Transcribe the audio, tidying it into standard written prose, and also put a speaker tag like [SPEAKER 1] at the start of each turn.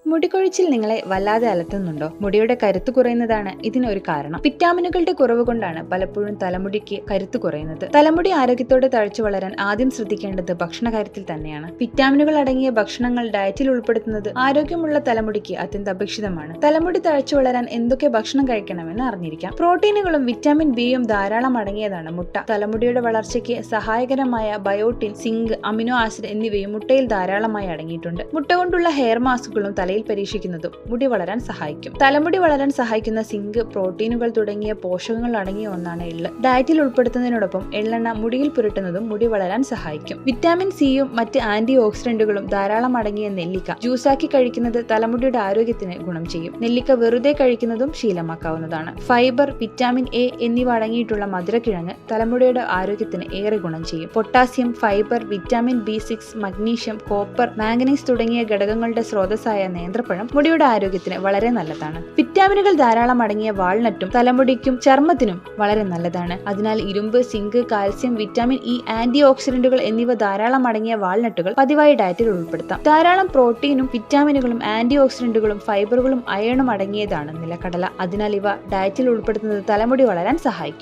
[SPEAKER 1] മുടികൊഴിച്ചിൽ നിങ്ങളെ വല്ലാതെ അലട്ടുന്നുണ്ടോ? മുടിയുടെ കരുത്ത് കുറയുന്നതാണ് ഇതിനൊരു കാരണം. വിറ്റാമിനുകളുടെ കുറവ് കൊണ്ടാണ് പലപ്പോഴും തലമുടിക്ക് കരുത്ത് കുറയുന്നത്. തലമുടി ആരോഗ്യത്തോടെ തഴച്ചു വളരാൻ ആദ്യം ശ്രദ്ധിക്കേണ്ടത് ഭക്ഷണ കാര്യത്തിൽ തന്നെയാണ്. വിറ്റാമിനുകൾ അടങ്ങിയ ഭക്ഷണങ്ങൾ ഡയറ്റിൽ ഉൾപ്പെടുത്തുന്നത് ആരോഗ്യമുള്ള തലമുടിക്ക് അത്യന്താപേക്ഷിതമാണ്. തലമുടി തഴച്ചു വളരാൻ എന്തൊക്കെ ഭക്ഷണം കഴിക്കണമെന്ന് അറിഞ്ഞിരിക്കാം. പ്രോട്ടീനുകളും വിറ്റാമിൻ ബിയും ധാരാളം അടങ്ങിയതാണ് മുട്ട. തലമുടിയുടെ വളർച്ചയ്ക്ക് സഹായകരമായ ബയോട്ടിൻ, സിങ്ക്, അമിനോ ആസിഡ് എന്നിവയും മുട്ടയിൽ ധാരാളമായി അടങ്ങിയിട്ടുണ്ട്. മുട്ട കൊണ്ടുള്ള ഹെയർ മാസ്കുകളും തലയിൽ പരീക്ഷിക്കുന്നതും മുടി വളരാൻ സഹായിക്കും. തലമുടി വളരാൻ സഹായിക്കുന്ന സിങ്ക്, പ്രോട്ടീനുകൾ തുടങ്ങിയ പോഷകങ്ങൾ അടങ്ങിയ ഒന്നാണ് എള്ള്. ഡയറ്റിൽ ഉൾപ്പെടുത്തുന്നതിനോടൊപ്പം എള്ളെണ്ണ മുടിയിൽ പുരട്ടുന്നതും മുടി വളരാൻ സഹായിക്കും. വിറ്റാമിൻ സിയും മറ്റ് ആന്റി ഓക്സിഡന്റുകളും ധാരാളം അടങ്ങിയ നെല്ലിക്ക ജ്യൂസാക്കി കഴിക്കുന്നത് തലമുടിയുടെ ആരോഗ്യത്തിന് ഗുണം ചെയ്യും. നെല്ലിക്ക വെറുതെ കഴിക്കുന്നതും ശീലമാക്കാവുന്നതാണ്. ഫൈബർ, വിറ്റാമിൻ എ എന്നിവ അടങ്ങിയിട്ടുള്ള മധുരക്കിഴങ്ങ് തലമുടിയുടെ ആരോഗ്യത്തിന് ഏറെ ഗുണം ചെയ്യും. Potassium, fibre, vitamin B6, magnesium, copper, manganese തുടങ്ങിയ ഘടകങ്ങളുടെ സ്രോതസ്സായ നേന്ത്രപ്പഴം മുടിയുടെ ആരോഗ്യത്തിന് വളരെ നല്ലതാണ്. വിറ്റാമിനുകൾ ധാരാളം അടങ്ങിയ വാൾനട്ടും തലമുടിക്കും ചർമ്മത്തിനും വളരെ നല്ലതാണ്. അതിനാൽ ഇരുമ്പ്, സിങ്ക്, കാൽസ്യം, വിറ്റാമിൻ ഇ, ആന്റി ഓക്സിഡന്റുകൾ എന്നിവ ധാരാളം അടങ്ങിയ വാൾനട്ടുകൾ പതിവായി ഡയറ്റിൽ ഉൾപ്പെടുത്താം. ധാരാളം പ്രോട്ടീനും വിറ്റാമിനുകളും ആന്റി ഓക്സിഡന്റുകളും ഫൈബറുകളും അയണും അടങ്ങിയതാണ് നിലക്കടല. അതിനാൽ ഇവ ഡയറ്റിൽ ഉൾപ്പെടുത്തുന്നത് തലമുടി വളരാൻ സഹായിക്കും.